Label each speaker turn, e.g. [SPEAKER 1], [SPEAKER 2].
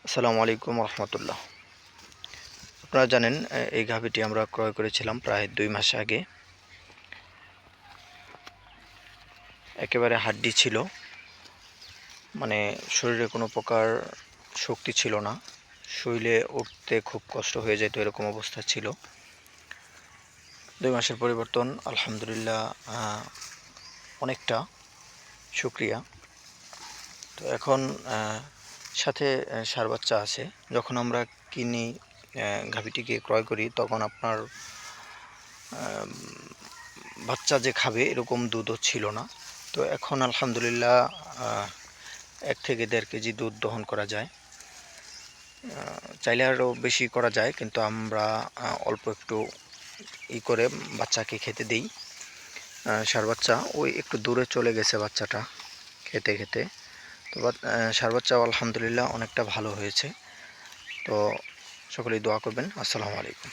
[SPEAKER 1] আসসালামু আলাইকুম রহমতুল্লাহ। আপনারা জানেন এই গাভীটি আমরা ক্রয় করেছিলাম প্রায় 2 মাস আগে। একেবারে হাড্ডি ছিল, মানে শরীরে কোনো প্রকার শক্তি ছিল না, শুইলে উঠতে খুব কষ্ট হয়ে যেত, এরকম অবস্থা ছিল। 2 মাসের পরিবর্তন আলহামদুলিল্লাহ, অনেকটা শুকরিয়া। তো এখন সাথে ষাঁড় বাচ্চা আছে। যখন আমরা কিনি, গাভীটিকে ক্রয় করি, তখন আপনার বাচ্চা যে খাবে এরকম দুধও ছিল না। তো এখন আলহামদুলিল্লাহ 1 থেকে 1.5 কেজি দুধ দহন করা যায়। চাইলে আরও বেশি করা যায়, কিন্তু আমরা অল্প একটু করে বাচ্চাকে খেতে দিই। ষাঁড় বাচ্চা ওই একটু দূরে চলে গেছে বাচ্চাটা খেতে খেতে। তো ষাঁড় বাচ্চাও আলহামদুলিল্লাহ অনেকটা ভালো হয়েছে। তো সকলেই দোয়া করবেন। আসসালামু আলাইকুম।